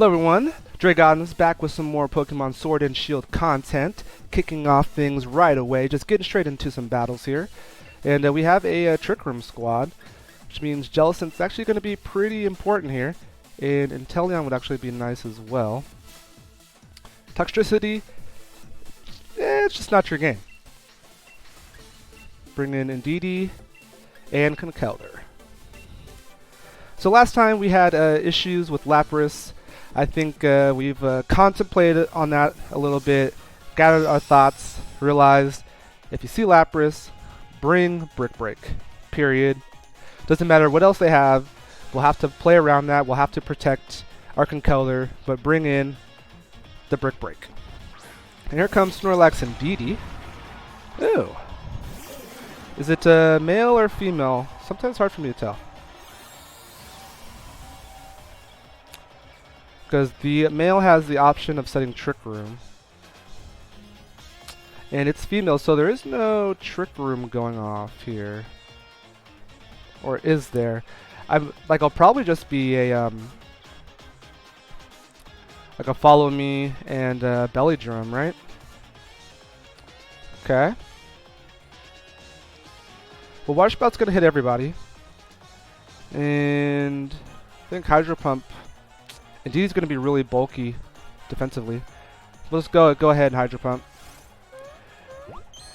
Hello everyone, Dragon is back with some more Pokemon Sword and Shield content, kicking off things right away, just getting straight into some battles here. And we have a Trick Room squad, which means Jellicent's actually going to be pretty important here, and Inteleon would actually be nice as well. Toxtricity, it's just not your game. Bring in Indeedee and Conkeldurr. So last time we had issues with Lapras. I think we've contemplated on that a little bit, gathered our thoughts, realized if you see Lapras, bring Brick Break, period. Doesn't matter what else they have, we'll have to play around that, we'll have to protect our Conkeldurr, but bring in the Brick Break. And here comes Snorlax and Indeedee. Ooh. Is it male or female? Sometimes hard for me to tell. Because the male has the option of setting Trick Room. And it's female, so there is no Trick Room going off here. Or is there? I'll probably just be a like a Follow Me and Belly Drum, right? Okay. Well, Water Spout's gonna hit everybody. And I think Hydro Pump. Indeedee's going to be really bulky defensively. Let's go ahead and Hydro Pump.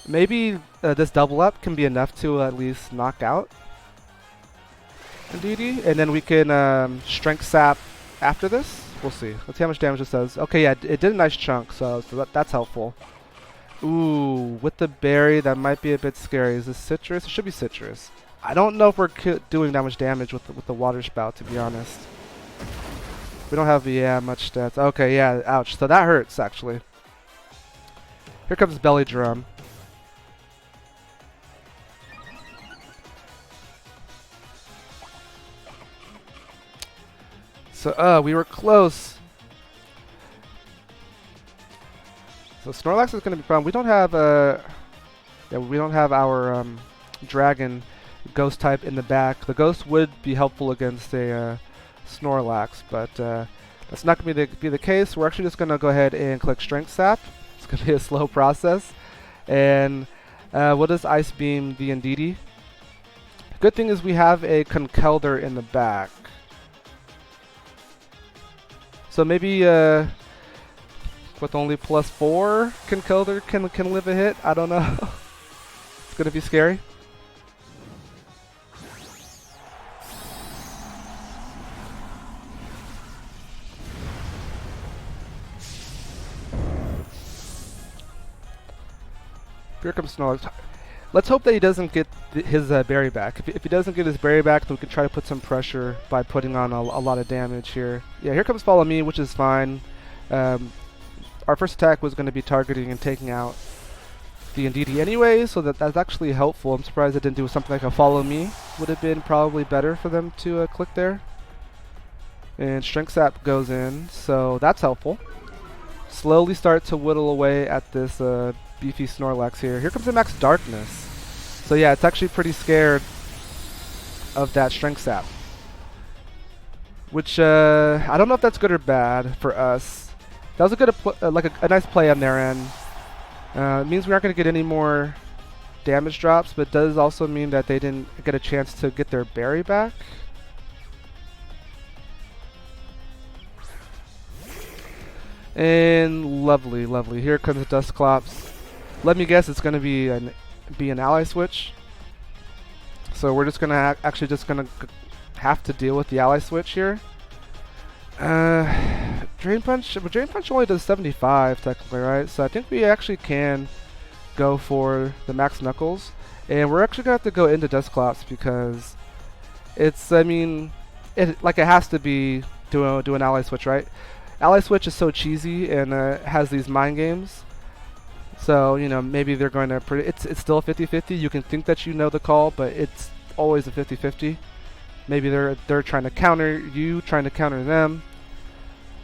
Maybe this double up can be enough to at least knock out Indeedee, and then we can Strength Sap after this. We'll see. Let's see how much damage this does. Okay, yeah, it did a nice chunk, so that's helpful. Ooh, with the berry, that might be a bit scary. Is this citrus? It should be citrus. I don't know if we're doing that much damage with the Water Spout, to be honest. We don't have much stats. Okay, yeah, ouch. So that hurts actually. Here comes Belly Drum. So we were close. So Snorlax is going to be a problem. We don't have we don't have our Dragon Ghost type in the back. The Ghost would be helpful against a Snorlax, but that's not going to be the case. We're actually just going to go ahead and click Strength Sap. It's going to be a slow process. And we'll just Ice Beam the Indeedee. Good thing is we have a Conkeldurr in the back. So maybe with only +4, Conkeldurr can live a hit. I don't know. It's going to be scary. Here comes Snorlax. Let's hope that he doesn't get his berry back. If he doesn't get his berry back, then we can try to put some pressure by putting on a lot of damage here. Yeah, here comes Follow Me, which is fine. Our first attack was going to be targeting and taking out the Indeedee anyway, so that's actually helpful. I'm surprised it didn't do something like a Follow Me. Would have been probably better for them to click there. And Strength Sap goes in, so that's helpful. Slowly start to whittle away at this beefy Snorlax here. Here comes the Max Darkness. So yeah, it's actually pretty scared of that Strength Sap. Which, I don't know if that's good or bad for us. That was a good, a nice play on their end. It means we aren't going to get any more damage drops, but it does also mean that they didn't get a chance to get their berry back. And lovely, lovely. Here comes the Dusclops. Let me guess, it's going to be an ally switch. So we're just going to actually just going to have to deal with the ally switch here. Drain Punch, but Drain Punch only does 75 technically, right? So I think we actually can go for the Max Knuckles, and we're actually going to have to go into Dusclops because it's, I mean, it has to be do an ally switch, right? Ally Switch is so cheesy and has these mind games. So, you know, maybe they're going to... It's still a 50-50. You can think that you know the call, but it's always a 50-50. Maybe they're trying to counter you, trying to counter them.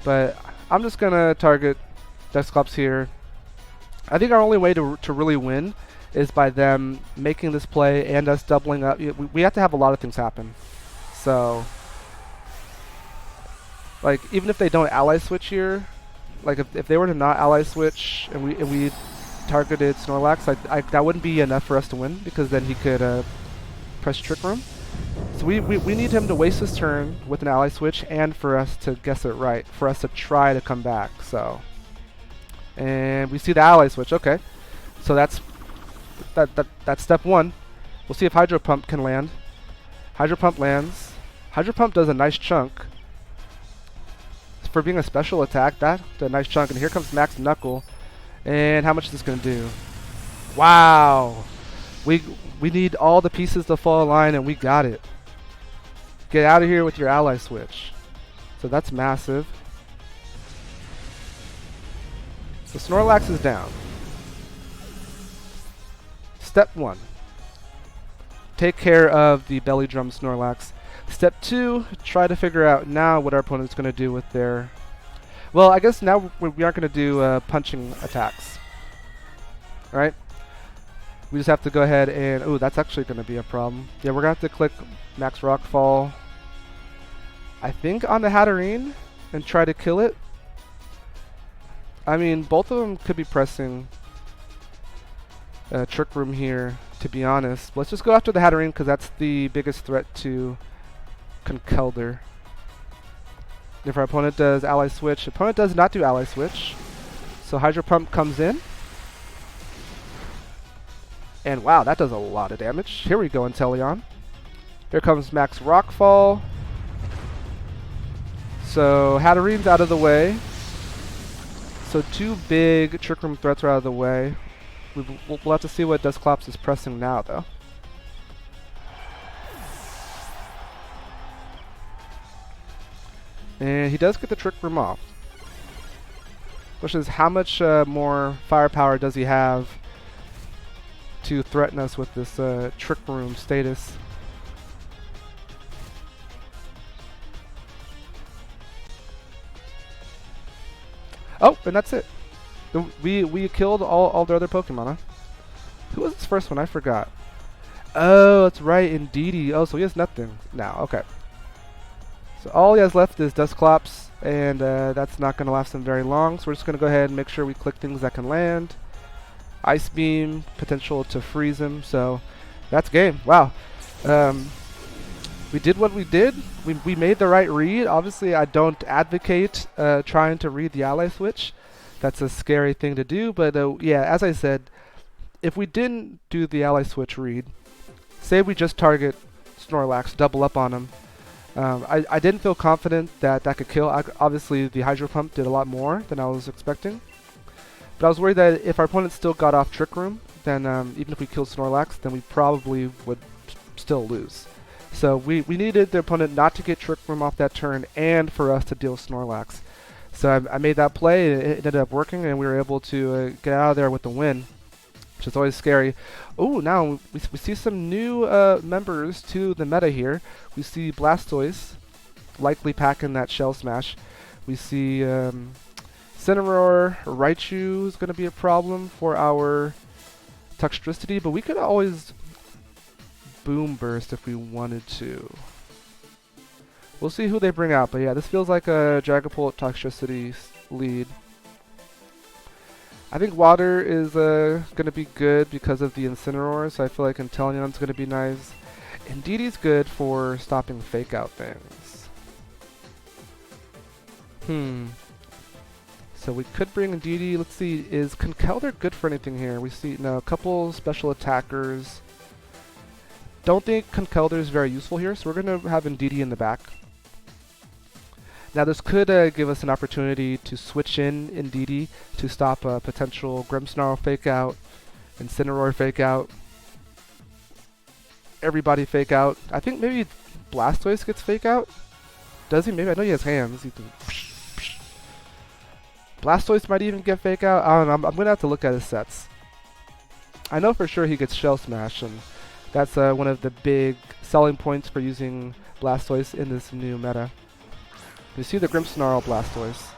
But I'm just going to target Dusclops here. I think our only way to really win is by them making this play and us doubling up. We have to have a lot of things happen. So... Like, even if they don't ally switch here, like if they were to not ally switch and we targeted Snorlax, that wouldn't be enough for us to win, because then he could press Trick Room. So we need him to waste his turn with an ally switch, and for us to guess it right, for us to try to come back. So, and we see the ally switch. Okay, so that's step one. We'll see if Hydro Pump can land. Hydro Pump lands. Hydro Pump does a nice chunk. For being a special attack, that's a nice chunk. And here comes Max Knuckle. And how much is this going to do? Wow! We need all the pieces to fall in line, and we got it. Get out of here with your ally switch. So that's massive. So Snorlax is down. Step 1. Take care of the belly drum Snorlax. Step 2, try to figure out now what our opponent's going to do with their... Well, I guess now we aren't going to do punching attacks. Alright? We just have to go ahead and... Oh, that's actually going to be a problem. Yeah, we're going to have to click Max Rockfall, I think, on the Hatterene and try to kill it. I mean, both of them could be pressing Trick Room here, to be honest. Let's just go after the Hatterene, because that's the biggest threat to Conkeldurr. If our opponent does ally switch, opponent does not do ally switch. So Hydro Pump comes in. And wow, that does a lot of damage. Here we go, Inteleon. Here comes Max Rockfall. So Hatterene's out of the way. So 2 big Trick Room threats are out of the way. We'll have to see what Dusclops is pressing now, though. And he does get the Trick Room off. Which is, how much more firepower does he have to threaten us with this Trick Room status? Oh, and that's it. We killed all the other Pokemon, huh? Who was this first one? I forgot. Oh, that's right, Indeedee. Oh, so he has nothing now. Okay. So all he has left is Dusclops, and that's not going to last him very long. So we're just going to go ahead and make sure we click things that can land. Ice Beam, potential to freeze him. So that's game. Wow. We did what we did. We made the right read. Obviously, I don't advocate trying to read the ally switch. That's a scary thing to do. But yeah, as I said, if we didn't do the ally switch read, say we just target Snorlax, double up on him, I didn't feel confident that that could kill. Obviously, the Hydro Pump did a lot more than I was expecting. But I was worried that if our opponent still got off Trick Room, then even if we killed Snorlax, then we probably would still lose. So we needed the opponent not to get Trick Room off that turn, and for us to deal Snorlax. So I made that play, and it ended up working, and we were able to get out of there with the win, which is always scary. Oh, now we see some new members to the meta here. We see Blastoise, likely packing that Shell Smash. We see Incineroar, Raichu is going to be a problem for our Toxtricity, but we could always Boom Burst if we wanted to. We'll see who they bring out, but yeah, this feels like a Dragapult Toxtricity lead. I think Water is going to be good because of the Incineroar, so I feel like Inteleon's going to be nice. Indeedee's good for stopping Fake Out things. So we could bring Indeedee. Let's see, is Conkeldurr good for anything here? We see a couple special attackers. Don't think Conkeldurr is very useful here, so we're going to have Indeedee in the back. Now this could give us an opportunity to switch in Indeedee to stop a potential Grimmsnarl Fake Out, Incineroar Fake Out, everybody Fake Out. I think maybe Blastoise gets Fake Out. Does he? Maybe. I know he has hands. He can Blastoise might even get Fake Out. I don't know. I'm going to have to look at his sets. I know for sure he gets Shell Smash, and that's one of the big selling points for using Blastoise in this new meta. You see the Grimmsnarl Blastoise.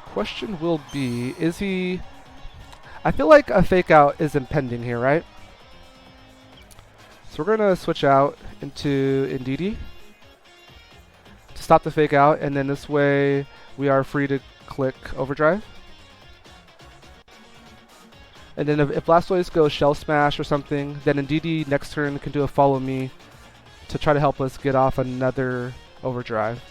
Question will be, is he... I feel like a Fake Out is impending here, right? So we're going to switch out into Indeedee to stop the fake out, and then this way we are free to click Overdrive. And then if Blastoise goes Shell Smash or something, then Indeedee next turn can do a Follow Me to try to help us get off another Overdrive.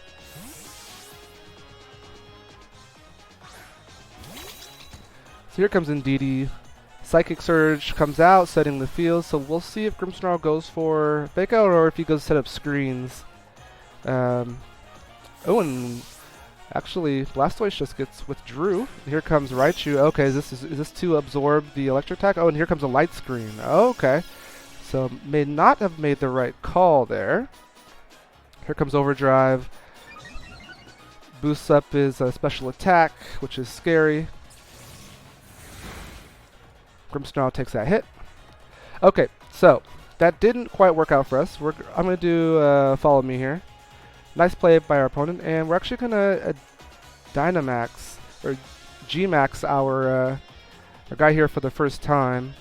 So here comes Indeedee. Psychic Surge comes out, setting the field, so we'll see if Grimmsnarl goes for Fake Out or if he goes to set up screens. Oh, and actually, Blastoise just gets withdrew. Here comes Raichu. Okay, is this to absorb the electric attack? Oh, and here comes a light screen. Okay, so may not have made the right call there. Here comes Overdrive. Boosts up his special attack, which is scary. Grimmsnarl takes that hit. Okay, so that didn't quite work out for us. I'm going to do Follow Me here. Nice play by our opponent, and we're actually going to Dynamax, or G-Max our guy here for the first time.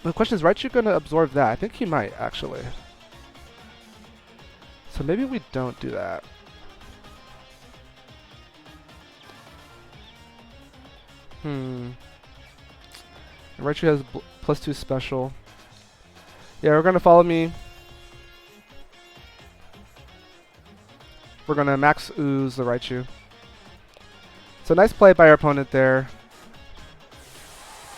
The question is, Raichu going to absorb that? I think he might, actually. So maybe we don't do that. Raichu has +2 special. Yeah, we're going to Follow Me. We're going to Max Ooze the Raichu. So nice play by our opponent there.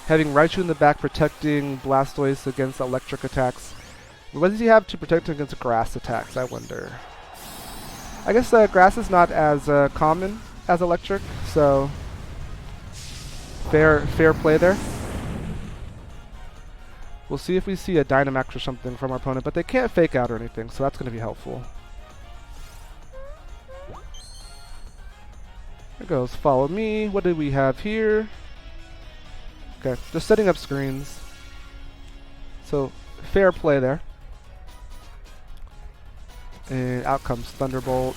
Having Raichu in the back protecting Blastoise against electric attacks. What does he have to protect him against grass attacks, I wonder? I guess grass is not as common as electric, so fair play there. We'll see if we see a Dynamax or something from our opponent, but they can't Fake Out or anything, so that's going to be helpful. There goes Follow Me. What do we have here? Okay, just setting up screens. So, fair play there. And out comes Thunderbolt.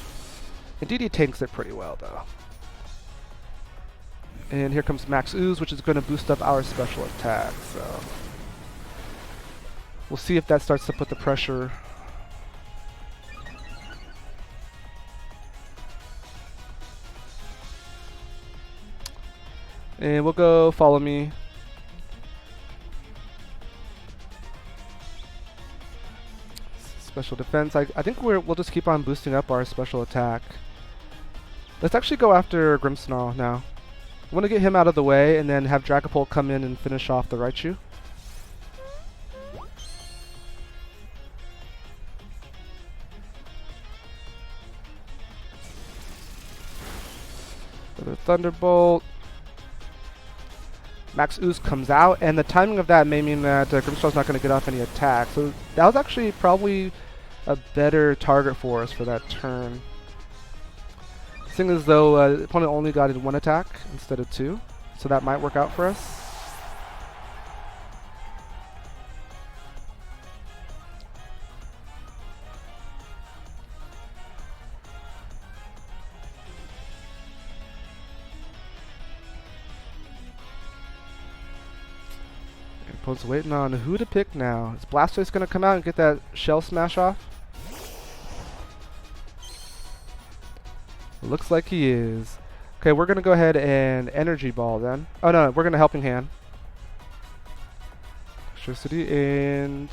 Indeedee tanks it pretty well, though. And here comes Max Ooze, which is going to boost up our special attack, so we'll see if that starts to put the pressure. And we'll go Follow Me. Special defense. I think we'll just keep on boosting up our special attack. Let's actually go after Grimmsnarl now. I want to get him out of the way and then have Dragapult come in and finish off the Raichu. Another Thunderbolt. Max Ooze comes out, and the timing of that may mean that Grimmsnarl's not going to get off any attack. So that was actually probably a better target for us for that turn. Seeing as though the opponent only got in 1 attack instead of 2, so that might work out for us. Opponent's waiting on who to pick now. Is Blastoise going to come out and get that Shell Smash off? Looks like he is. Okay, we're going to go ahead and Energy Ball then. Oh no, we're going to Helping Hand. Toxtricity and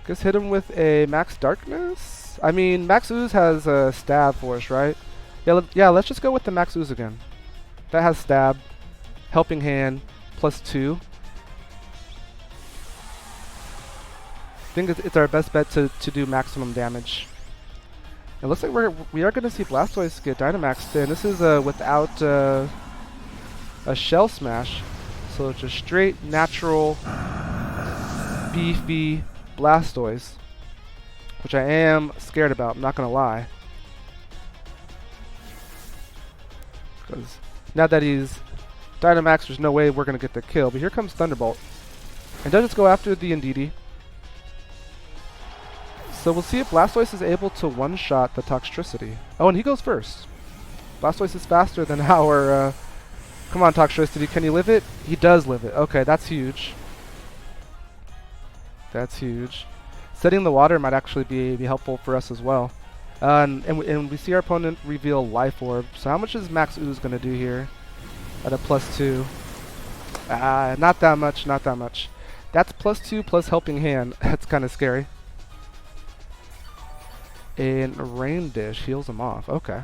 guess hit him with a Max Darkness? I mean, Max Ooze has a Stab for us, right? Yeah, let's just go with the Max Ooze again. That has Stab, Helping Hand, +2. I think it's our best bet to do maximum damage. It looks like we are going to see Blastoise get Dynamaxed, and this is without a Shell Smash. So it's a straight, natural, beefy Blastoise, which I am scared about, I'm not going to lie. Because now that he's Dynamaxed, there's no way we're going to get the kill. But here comes Thunderbolt. And does just go after the Indeedee. So we'll see if Blastoise is able to one-shot the Toxtricity. Oh, and he goes first. Blastoise is faster than our... come on, Toxtricity, can you live it? He does live it. Okay, that's huge. That's huge. Setting the water might actually be helpful for us as well. And we see our opponent reveal Life Orb. So how much is Max Ooze going to do here at a +2? Not that much, not that much. That's +2 plus Helping Hand. That's kind of scary. And Rain Dish heals him off. Okay.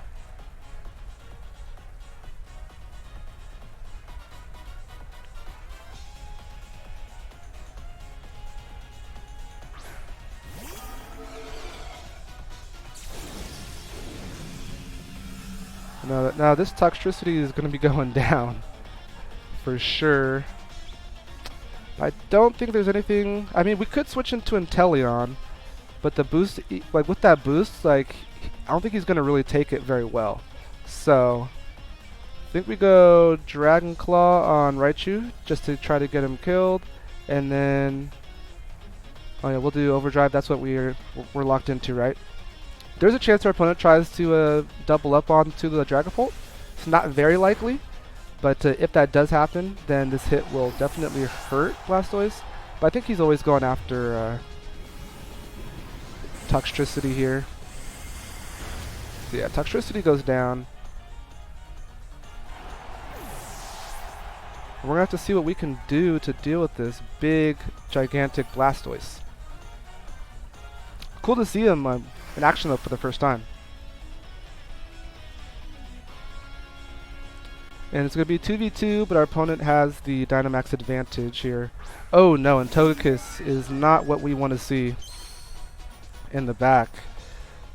Now this Toxtricity is going to be going down for sure. I don't think there's anything. I mean, we could switch into Inteleon, but the boost, like with that boost, like I don't think he's going to really take it very well. So I think we go Dragon Claw on Raichu just to try to get him killed, and then oh yeah, we'll do Overdrive. That's what we're locked into, right? There's a chance our opponent tries to double up onto the Dragapult. It's not very likely, but if that does happen, then this hit will definitely hurt Blastoise. But I think he's always going after Toxtricity here. So yeah, Toxtricity goes down. We're going to have to see what we can do to deal with this big, gigantic Blastoise. Cool to see him in action though for the first time. And it's going to be 2v2, but our opponent has the Dynamax advantage here. Oh no, and Togekiss is not what we want to see in the back.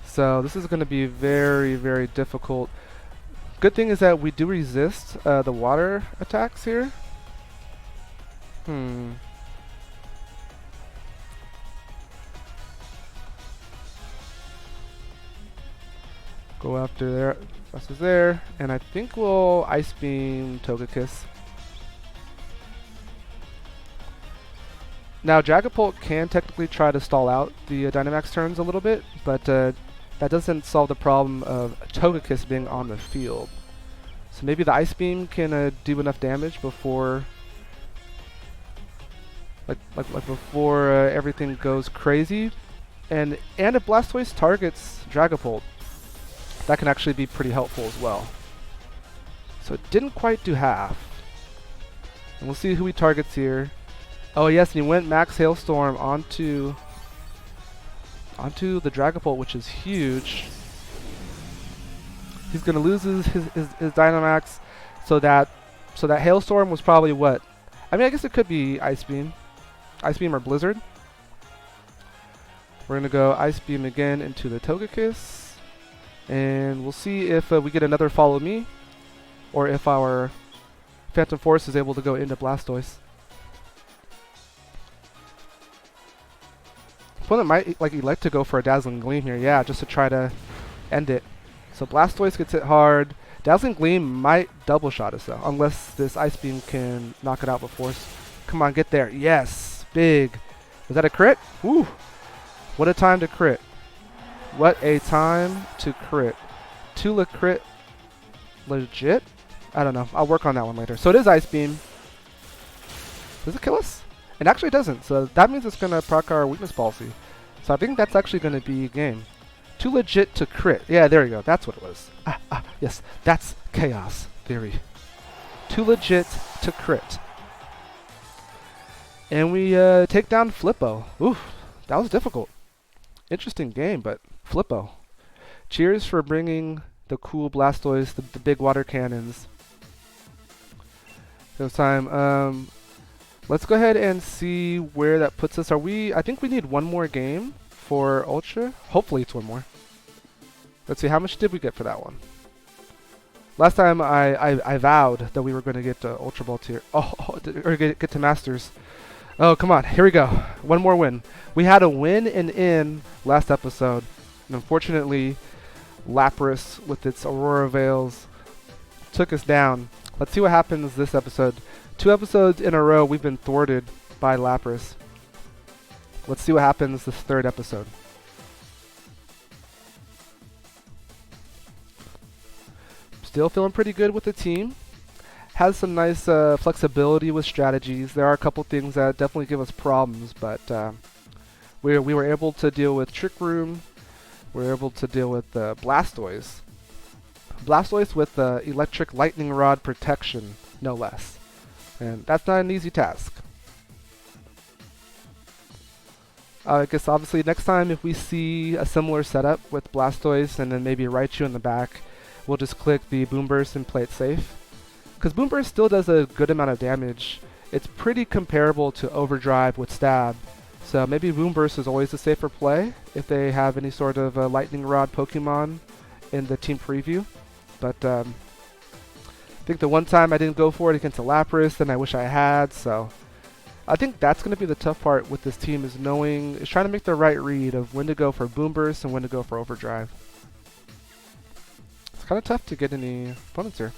So this is going to be very, very difficult. Good thing is that we do resist the water attacks here. Go after there. That's there. And I think we'll Ice Beam Togekiss. Now Dragapult can technically try to stall out the Dynamax turns a little bit, but that doesn't solve the problem of Togekiss being on the field. So maybe the Ice Beam can do enough damage before before everything goes crazy. And if Blastoise targets Dragapult, that can actually be pretty helpful as well. So it didn't quite do half. And we'll see who he targets here. Oh yes, and he went Max Hailstorm onto the Dragapult, which is huge. He's gonna lose his Dynamax, so that Hailstorm was probably what? I mean, I guess it could be Ice Beam or Blizzard. We're gonna go Ice Beam again into the Togekiss, and we'll see if we get another Follow Me, or if our Phantom Force is able to go into Blastoise. Opponent might elect to go for a Dazzling Gleam here, yeah, just to try to end it. So Blastoise gets hit hard. Dazzling Gleam might double shot us though, unless this Ice Beam can knock it out with Force. Come on, get there. Yes, big. Was that a crit? Woo! What a time to crit. What a time to crit. Tula crit legit? I don't know. I'll work on that one later. So it is Ice Beam. Does it kill us? It actually doesn't. So that means it's going to proc our Weakness Policy. So I think that's actually going to be game. Too legit to crit. Yeah, there you go. That's what it was. Yes. That's Chaos Theory. Too legit to crit. And we take down Flippo. Oof. That was difficult. Interesting game, but Flippo. Cheers for bringing the cool Blastoise, the big water cannons. This time, let's go ahead and see where that puts us. I think we need one more game for Ultra. Hopefully it's one more. Let's see, how much did we get for that one? Last time I vowed that we were going to get Ultra Ball tier. Or get to Masters. Oh, come on. Here we go. One more win. We had a win in last episode. And unfortunately, Lapras with its Aurora Veils took us down. Let's see what happens this episode. 2 episodes in a row, we've been thwarted by Lapras. Let's see what happens this 3rd episode. Still feeling pretty good with the team. Has some nice flexibility with strategies. There are a couple things that definitely give us problems, but We were able to deal with Trick Room. We were able to deal with Blastoise. Blastoise with Electric Lightning Rod protection, no less. And that's not an easy task. I guess obviously next time if we see a similar setup with Blastoise and then maybe Raichu in the back, we'll just click the Boom Burst and play it safe. Because Boom Burst still does a good amount of damage. It's pretty comparable to Overdrive with Stab. So maybe Boom Burst is always a safer play if they have any sort of Lightning Rod Pokemon in the team preview. But I think the one time I didn't go for it against a Lapras, and I wish I had, so I think that's going to be the tough part with this team is trying to make the right read of when to go for Boom Burst and when to go for Overdrive. It's kind of tough to get any opponents here.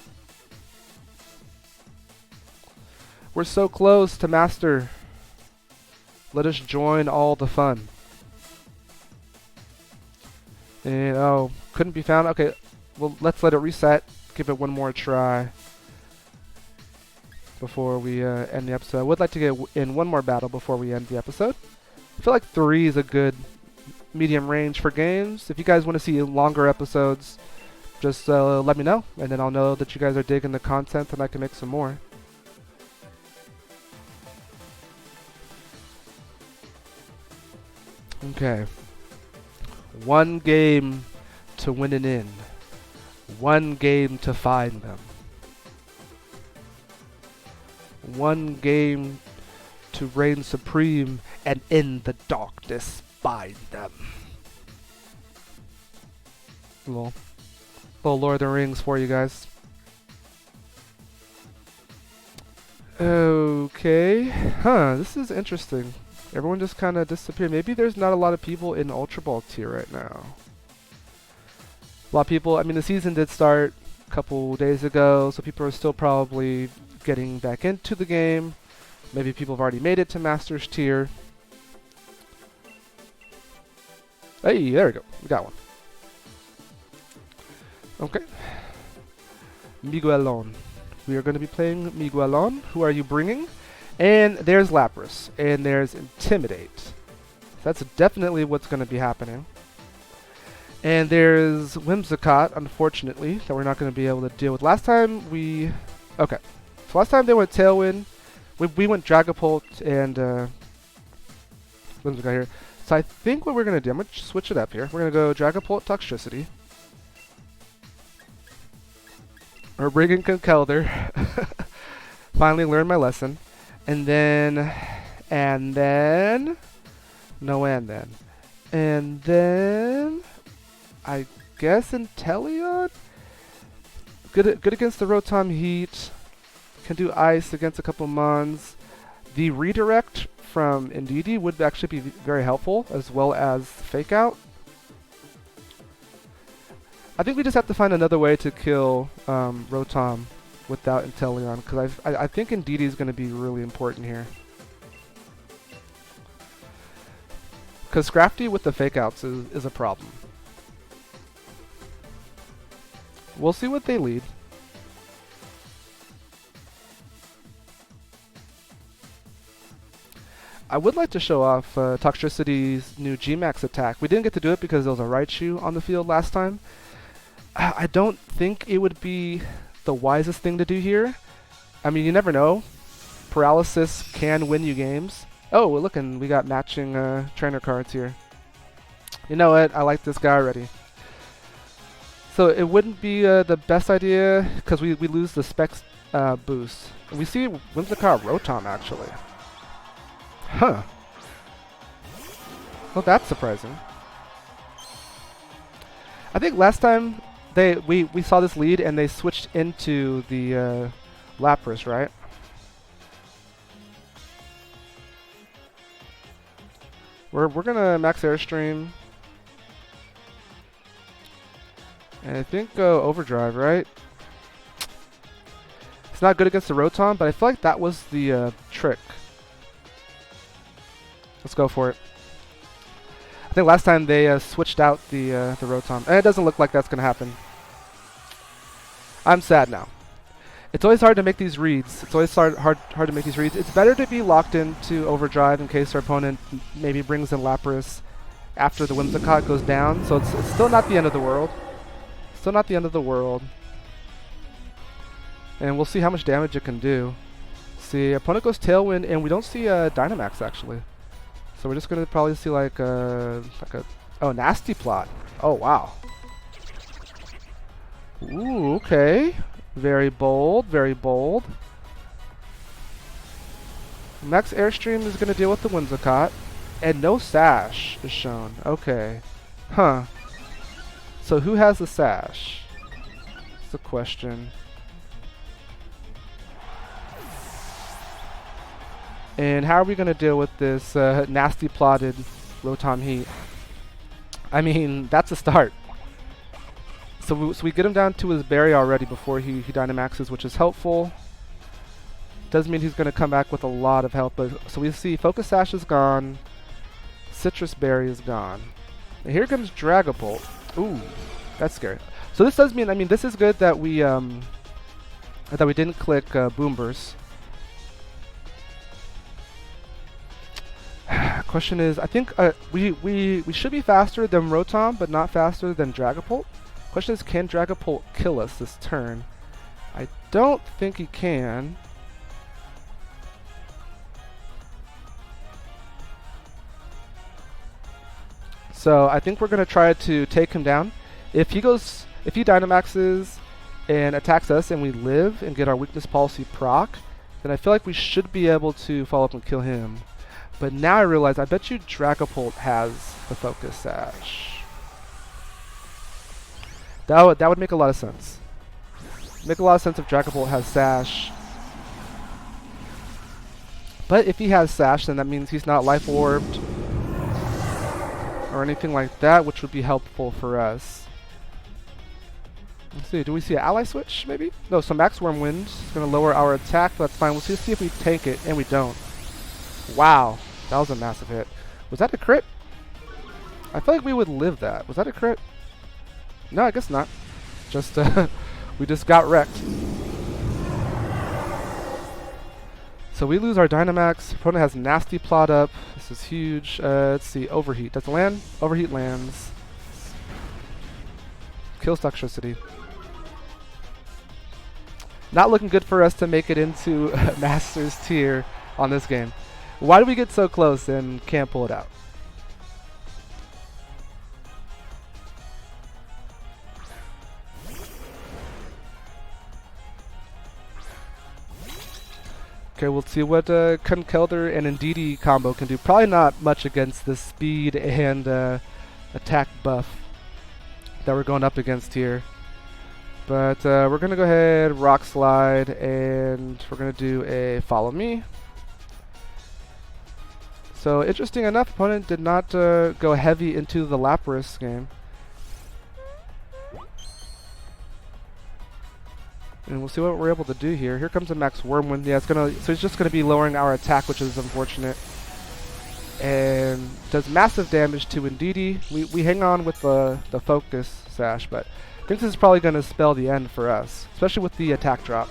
We're so close to Master. Let us join all the fun. And oh, couldn't be found. Okay, well, let's let it reset. Give it one more try before we end the episode. I would like to get in one more battle before we end the episode. I feel like 3 is a good medium range for games. If you guys want to see longer episodes, just let me know, and then I'll know that you guys are digging the content and I can make some more. Okay. 1 game to win an in. 1 game to find them. 1 game to reign supreme and in the darkness bind them. Little Lord of the Rings for you guys. Okay. Huh, this is interesting. Everyone just kind of disappeared. Maybe there's not a lot of people in Ultra Ball tier right now. A lot of people, I mean, the season did start a couple days ago, so people are still probably getting back into the game. Maybe people have already made it to Masters tier. Hey, there we go. We got one. Okay. Miguelon. We are going to be playing Miguelon. Who are you bringing? And there's Lapras. And there's Intimidate. That's definitely what's going to be happening. And there's Whimsicott, unfortunately, that we're not going to be able to deal with. Last time we... Okay. So last time they went Tailwind. We went Dragapult and Whimsicott here. So I think what we're going to do, I'm going to switch it up here. We're going to go Dragapult Toxtricity. We're bringing Conkeldurr. Finally learned my lesson. And then, no, and then, I guess Inteleon? Good against the Rotom Heat. Can do Ice against a couple Mons. The redirect from Indeedee would actually be very helpful, as well as Fake Out. I think we just have to find another way to kill Rotom without Inteleon, because I think Indeedee is going to be really important here. Because Scrafty with the Fake Outs is a problem. We'll see what they lead. I would like to show off Toxtricity's new G-Max attack. We didn't get to do it because there was a Raichu on the field last time. I don't think it would be the wisest thing to do here. I mean, you never know. Paralysis can win you games. Oh, look, and we got matching trainer cards here. You know what? I like this guy already. So it wouldn't be the best idea because we lose the Specs boost. We see Whimsicott Rotom actually. Huh. Well, that's surprising. I think last time we saw this lead and they switched into the Lapras, right? We're gonna max Airstream. And I think Overdrive, right? It's not good against the Rotom, but I feel like that was the trick. Let's go for it. I think last time they switched out the Rotom. And it doesn't look like that's going to happen. I'm sad now. It's always hard to make these reads. It's always hard to make these reads. It's better to be locked into overdrive in case our opponent maybe brings in Lapras after the Whimsicott goes down. So it's still not the end of the world. Still not the end of the world. And we'll see how much damage it can do. See, opponent goes Tailwind, and we don't see Dynamax actually. So we're just gonna probably see like a Nasty Plot. Oh wow. Ooh, okay. Very bold, very bold. Max Airstream is going to deal with the Whimsicott. And no Sash is shown. Okay. Huh. So who has the Sash? That's the question. And how are we going to deal with this nasty plotted Rotom Heat? I mean, that's a start. So we get him down to his berry already before he Dynamaxes, which is helpful. Doesn't mean he's going to come back with a lot of help, but so we see Focus Sash is gone, Citrus Berry is gone. And here comes Dragapult. Ooh, that's scary. So this does mean, I mean, this is good that we didn't click Boom Burst. Question is, I think we should be faster than Rotom, but not faster than Dragapult. Question is, can Dragapult kill us this turn? I don't think he can. So I think we're going to try to take him down. If he Dynamaxes and attacks us and we live and get our Weakness Policy proc, then I feel like we should be able to follow up and kill him. But now I realize, I bet you Dragapult has the Focus Sash. That would make a lot of sense. Make a lot of sense if Dragapult has Sash. But if he has Sash, then that means he's not Life Orbed or anything like that, which would be helpful for us. Let's see, do we see an ally switch, maybe? No, so Max Wormwind is going to lower our attack, but that's fine. We'll see if we tank it, and we don't. Wow, that was a massive hit. Was that a crit? I feel like we would live that. Was that a crit? No, I guess not. Just, we just got wrecked. So we lose our Dynamax. Opponent has Nasty Plot up. This is huge. Let's see, Overheat. Does it land? Overheat lands. Kills Toxtricity. Not looking good for us to make it into Masters tier on this game. Why did we get so close and can't pull it out? Okay, we'll see what Conkeldurr and Indeedee combo can do. Probably not much against the speed and attack buff that we're going up against here. But we're going to go ahead, Rock Slide, and we're going to do a Follow Me. So interesting enough, opponent did not go heavy into the Lapras game. And we'll see what we're able to do here. Here comes a Max Wormwind. Yeah, so it's just gonna be lowering our attack, which is unfortunate. And does massive damage to Indeedee. We hang on with the Focus Sash, but I think this is probably gonna spell the end for us, especially with the attack drop.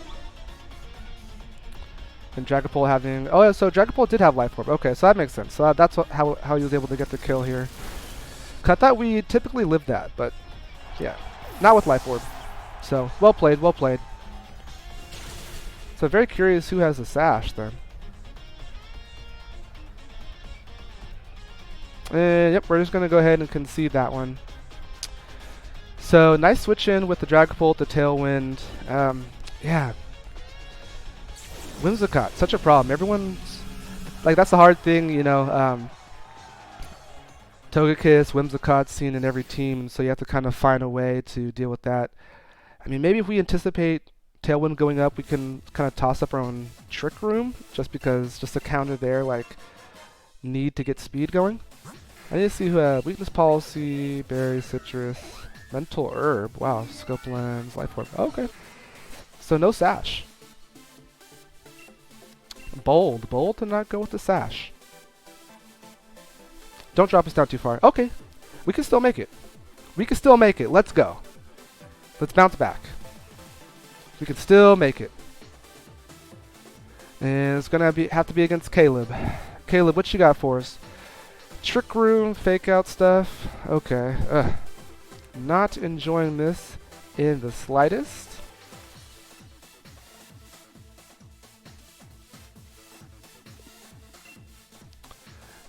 And Dragapult having, oh yeah, so Dragapult did have Life Orb. Okay, so that makes sense. So that's how he was able to get the kill here. I thought we typically live that, but yeah, not with Life Orb. So well played, well played. So very curious who has the Sash then. And yep, we're just gonna go ahead and concede that one. So nice switch in with the Dragapult, the Tailwind. Yeah. Whimsicott, such a problem. Everyone's like, that's the hard thing, you know. Togekiss, Whimsicott seen in every team, so you have to kind of find a way to deal with that. I mean, maybe if we anticipate Tailwind going up, we can kind of toss up our own Trick Room, just to counter their like need to get speed going. I need to see who Weakness Policy, Berry, Citrus, Mental Herb. Wow, Scope Lens, Life Orb. Oh, okay. So no Sash. Bold to not go with the Sash. Don't drop us down too far. Okay, we can still make it. We can still make it. Let's go. Let's bounce back. We can still make it. And it's gonna have to be against Caleb. Caleb, what you got for us? Trick Room, fake out stuff. Okay. Not enjoying this in the slightest.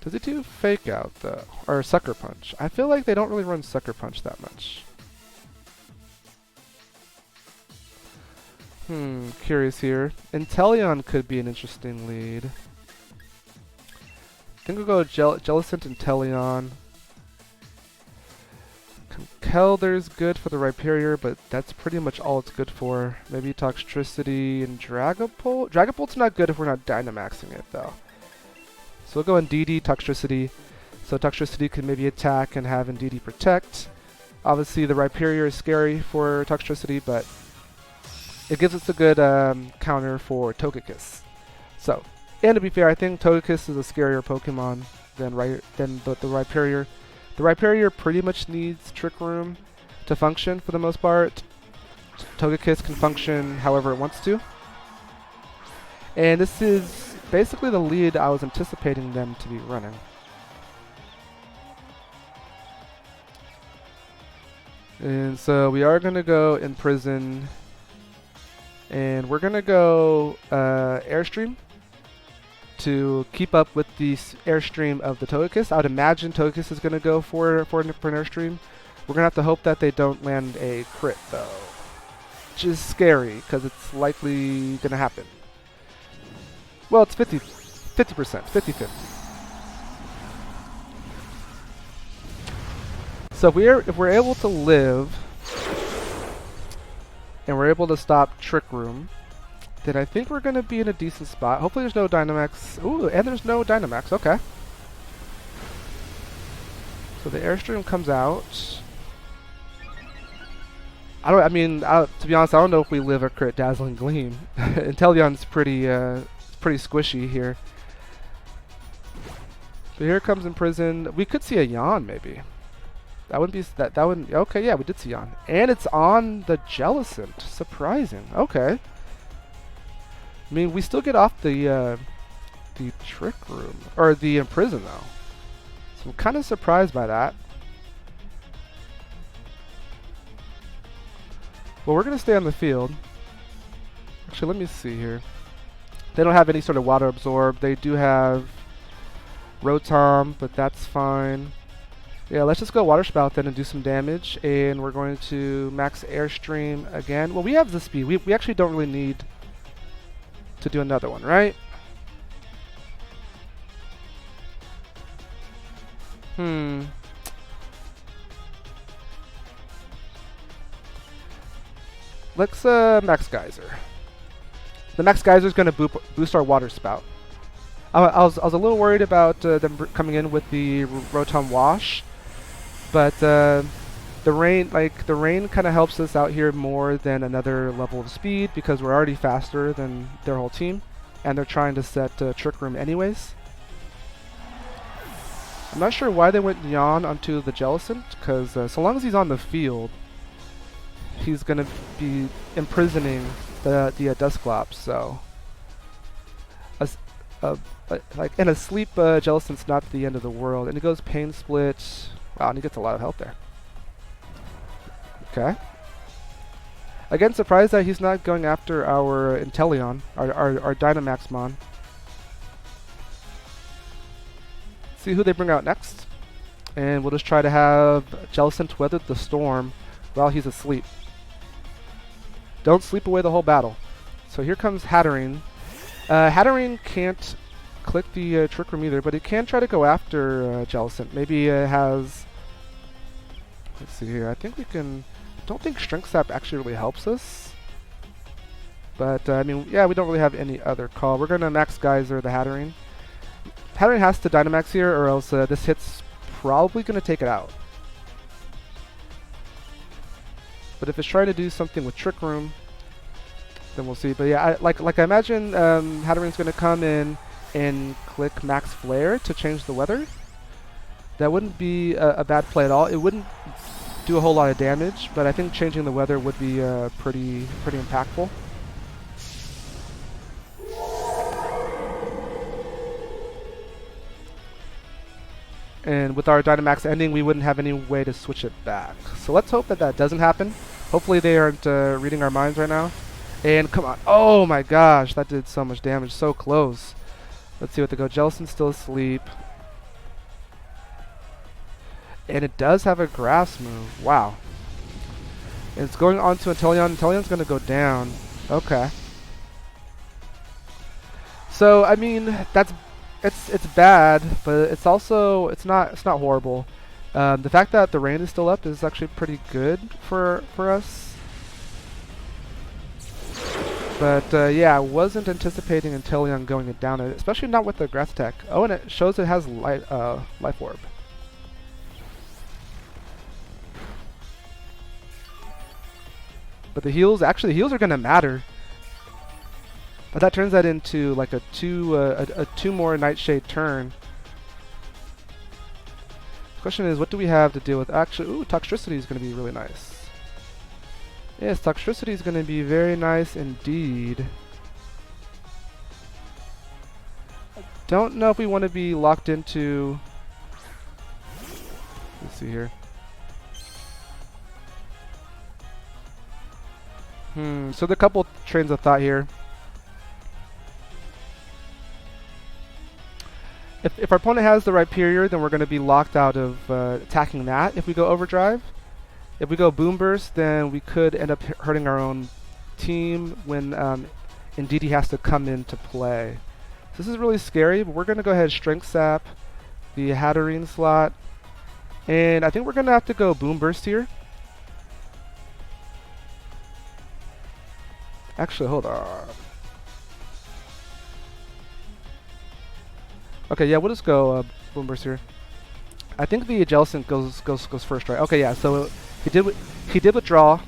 Does it do fake out though? Or sucker punch? I feel like they don't really run sucker punch that much. Curious here. Inteleon could be an interesting lead. I think we'll go Jellicent and Inteleon. Conkeldur's good for the Rhyperior, but that's pretty much all it's good for. Maybe Toxtricity and Dragapult? Dragapult's not good if we're not Dynamaxing it though. So we'll go in DD, Toxtricity. So Toxtricity can maybe attack and have in DD protect. Obviously the Rhyperior is scary for Toxtricity, but it gives us a good counter for Togekiss. So, and to be fair, I think Togekiss is a scarier Pokemon than the Rhyperior. The Rhyperior pretty much needs Trick Room to function for the most part. Togekiss can function however it wants to. And this is basically the lead I was anticipating them to be running. And so we are going to go Imprison. And we're going to go Airstream to keep up with the Airstream of the Togekiss. I would imagine Togekiss is going to go for an Airstream. We're going to have to hope that they don't land a crit, though. Which is scary, because it's likely going to happen. Well, it's 50%, 50-50. So if we're able to live, and we're able to stop Trick Room, then I think we're going to be in a decent spot. Hopefully there's no Dynamax. Ooh, and there's no Dynamax. Okay. So the Airstream comes out. To be honest, I don't know if we live a crit Dazzling Gleam. Inteleon's pretty squishy here. So here comes Imprison. We could see a Yawn maybe. That wouldn't be that wouldn't. Okay, yeah, we did see Yawn, and it's on the Jellicent. Surprising. Okay. I mean, we still get off the Trick Room or the Imprison though, so I'm kind of surprised by that. Well, we're gonna stay on the field. Actually, let me see here. They don't have any sort of Water Absorb. They do have Rotom, but that's fine. Yeah, let's just go Water Spout then and do some damage, and we're going to max Airstream again. Well, we have the speed. We actually don't really need to do another one, right? Let's max Geyser. The max Geyser is going to boost our Water Spout. I was a little worried about them coming in with the Rotom Wash. But the rain kind of helps us out here more than another level of speed because we're already faster than their whole team, and they're trying to set Trick Room anyways. I'm not sure why they went Yawn onto the Jellicent, because so long as he's on the field, he's gonna be imprisoning the Dusclops. So, and a sleep Jellicent's not the end of the world, and he goes Pain Split. Wow, and he gets a lot of health there. Okay. Again, surprised that he's not going after our Inteleon, our Dynamaxmon. See who they bring out next. And we'll just try to have Jellicent weather the storm while he's asleep. Don't sleep away the whole battle. So here comes Hatterene. Hatterene can't click the Trick Room either, but it can try to go after Jellicent. Maybe it has... Let's see here. I think we can... I don't think Strength Sap actually really helps us. But, I mean, yeah, we don't really have any other call. We're going to max Geyser the Hatterene. Hatterene has to Dynamax here, or else this hit's probably going to take it out. But if it's trying to do something with Trick Room, then we'll see. But yeah, like I imagine Hatterene's going to come in and click Max Flare to change the weather. That wouldn't be a bad play at all. It wouldn't do a whole lot of damage, but I think changing the weather would be pretty impactful. And with our Dynamax ending, we wouldn't have any way to switch it back. So let's hope that that doesn't happen. Hopefully they aren't reading our minds right now. And come on. Oh my gosh, that did so much damage. So close. Let's see what they go. Jellicent's still asleep. And it does have a grass move. Wow. And it's going on to Inteleon. Inteleon's going to go down. Okay. So, I mean, it's bad, but it's also it's not horrible. The fact that the rain is still up is actually pretty good for us. But yeah, I wasn't anticipating Inteleon going down, especially not with the grass attack. Oh, and it shows it has life orb. But the heals are gonna matter. But that turns that into like a two more Nightshade turn. The question is, what do we have to deal with? Actually, ooh, Toxtricity is gonna be really nice. Yes, Toxtricity is gonna be very nice indeed. I don't know if we want to be locked into. Let's see here. So there are a couple trains of thought here. If our opponent has the Rhyperior, then we're going to be locked out of attacking that if we go Overdrive. If we go Boom Burst, then we could end up hurting our own team when Indeedee has to come into play. So this is really scary, but we're going to go ahead and Strength Sap the Hatterene slot. And I think we're going to have to go Boom Burst here. Actually, hold on. Okay, yeah, we'll just go Boom Burst here. I think the Jellicent goes first, right? Okay, yeah. So he did withdraw.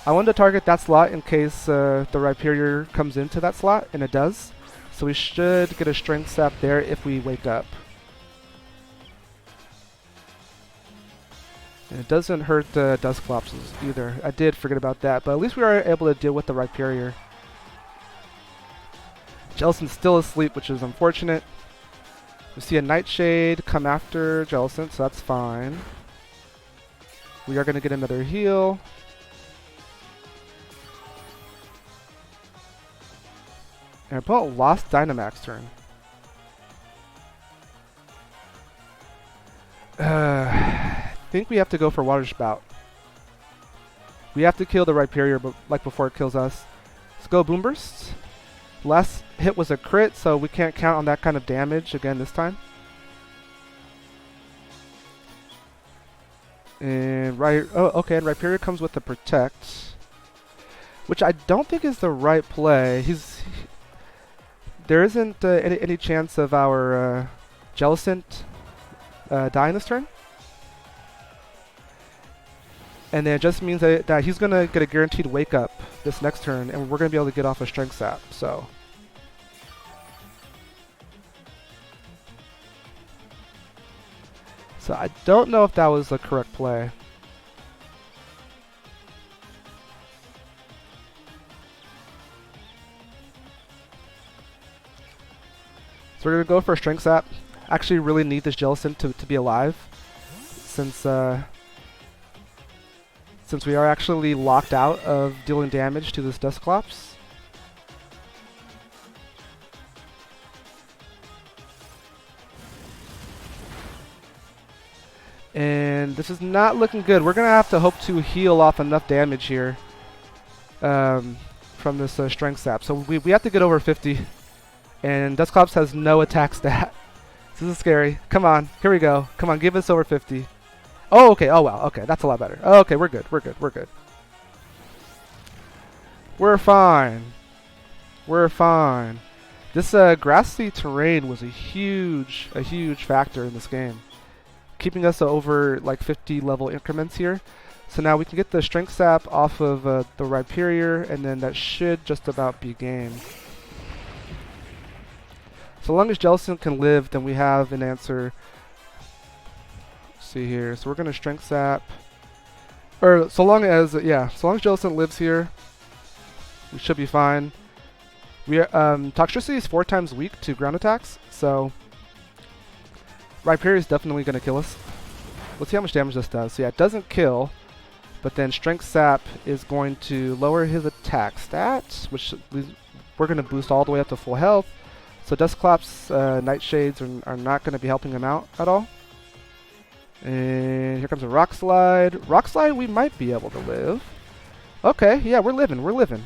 I wanted to target that slot in case the Rhyperior comes into that slot, and it does. So we should get a Strength Sap there if we wake up. And it doesn't hurt Dusclops either. I did forget about that, but at least we are able to deal with the Rhyperior. Jellicent's still asleep, which is unfortunate. We see a Nightshade come after Jellicent, so that's fine. We are going to get another heal. And our opponent lost Dynamax turn. I think we have to go for Water Spout. We have to kill the Rhyperior like before it kills us. Let's go Boom Burst. Last hit was a crit, so we can't count on that kind of damage again this time. And okay, and Rhyperior comes with the Protect, which I don't think is the right play. There isn't any chance of our Jellicent dying this turn. And then it just means that he's going to get a guaranteed wake up this next turn, and we're going to be able to get off a Strength Sap. So I don't know if that was the correct play. So we're going to go for a Strength Sap. Actually really need this Jellicent to be alive, since we are actually locked out of dealing damage to this Dusclops. And this is not looking good. We're going to have to hope to heal off enough damage here from this Strength Sap. So we have to get over 50. And Dusclops has no attack stat. This is scary. Come on. Here we go. Come on, give us over 50. Oh, okay. Oh, wow. Okay, that's a lot better. Oh, okay, we're good. We're good. We're good. We're fine. We're fine. This grassy terrain was a huge factor in this game, keeping us over like 50 level increments here. So now we can get the Strength Sap off of the Rhyperior, and then that should just about be game. So long as Jellicent can live, then we have an answer. See here, so we're gonna Strength Sap, or so long as Jellicent lives here, we should be fine. We are Toxtricity is 4 times weak to ground attacks, so Rhyperior is definitely going to kill us. Let's see how much damage this does. So yeah, it doesn't kill, but then Strength Sap is going to lower his attack stats, which we're going to boost all the way up to full health. So Dusclops, Nightshades are not going to be helping him out at all. And here comes a Rock Slide. Rock Slide we might be able to live. Okay, yeah, we're living, we're living.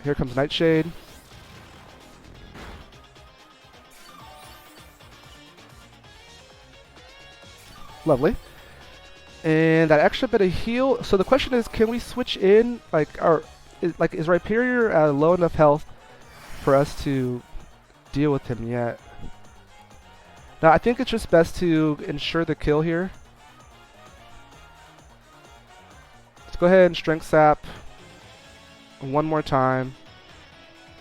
Here comes Nightshade. Lovely. And that extra bit of heal. So the question is, can we switch in, is Rhyperior at low enough health for us to deal with him yet? Now I think it's just best to ensure the kill here. Let's go ahead and Strength Sap one more time.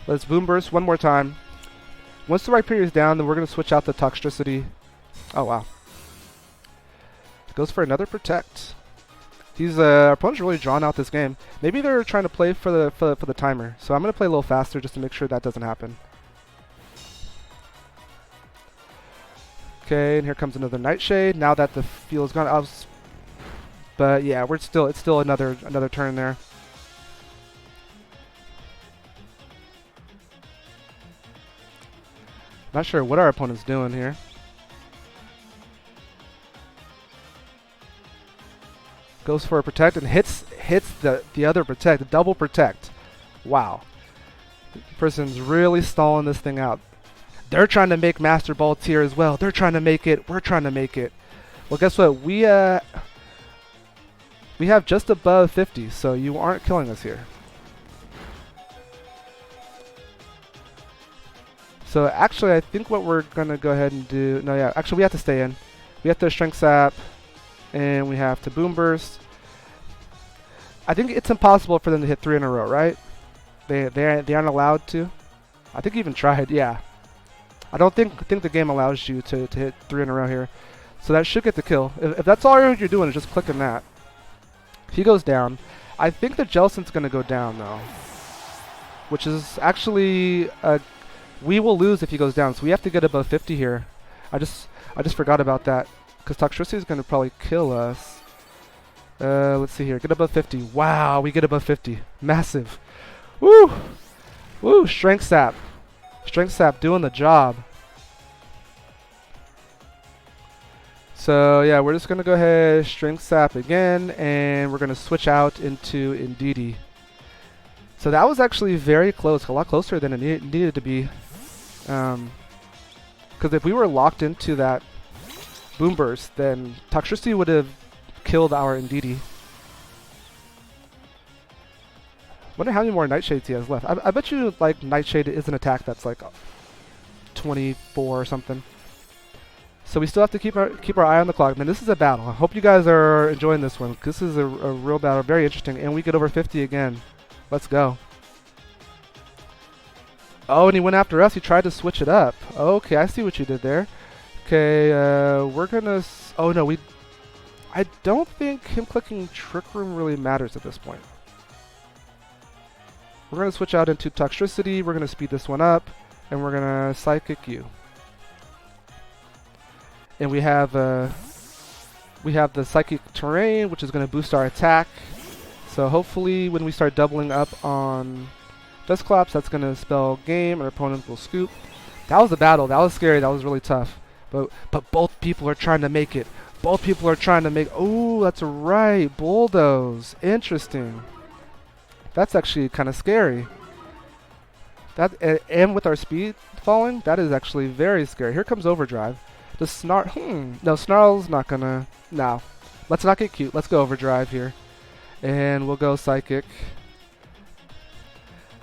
Let's Boom Burst one more time. Once the Rhyperior is down, then we're going to switch out the Toxtricity. Oh wow. Goes for another Protect. Our opponent's really drawn out this game. Maybe they're trying to play for the timer. So I'm going to play a little faster just to make sure that doesn't happen. Okay, and here comes another Nightshade. Now that the field's gone, but yeah, it's still another turn there. Not sure what our opponent's doing here. Goes for a Protect and hits the other Protect, the double Protect. Wow. The person's really stalling this thing out. They're trying to make Master Ball tier as well. They're trying to make it. We're trying to make it. Well, guess what? We have just above 50, so you aren't killing us here. So actually, I think what we're going to go ahead and do... No, yeah. Actually, we have to stay in. We have to Strength Sap. And we have to Boom Burst. I think it's impossible for them to hit 3 in a row, right? They aren't allowed to. I think he even tried, yeah. I don't think the game allows you to hit 3 in a row here. So that should get the kill. If that's all you're doing is just clicking that. He goes down. I think the Jellicent's going to go down, though. Which is actually... we will lose if he goes down, so we have to get above 50 here. I just forgot about that. Because Toxtricity is going to probably kill us. Let's see here. Get above 50. Wow, we get above 50. Massive. Woo! Woo, Strength Sap. Strength Sap doing the job. So, yeah, we're just going to go ahead, Strength Sap again, and we're going to switch out into Indeedee. So that was actually very close, a lot closer than it needed to be. Because if we were locked into that Boom Burst, then Toxtricity would have killed our Indeedee. Wonder how many more Nightshades he has left. I bet you like Nightshade is an attack that's like 24 or something. So we still have to keep our eye on the clock. Man, this is a battle. I hope you guys are enjoying this one. This is a real battle, very interesting, and we get over 50 again. Let's go. Oh, and he went after us. He tried to switch it up. Okay, I see what you did there. Okay, we're gonna... oh, no, I don't think him clicking Trick Room really matters at this point. We're gonna switch out into Toxtricity. We're gonna speed this one up, and we're gonna Psychic you. And we have the Psychic Terrain, which is gonna boost our attack. So hopefully, when we start doubling up on Dusclops, that's gonna spell game, and our opponent will scoop. That was a battle. That was scary. That was really tough. But both people are trying to make it. Both people are trying to make... oh, that's right. Bulldoze. Interesting. That's actually kind of scary. And with our speed falling, that is actually very scary. Here comes Overdrive. The Snarl... no, Snarl's not gonna... no. Let's not get cute. Let's go Overdrive here. And we'll go Psychic.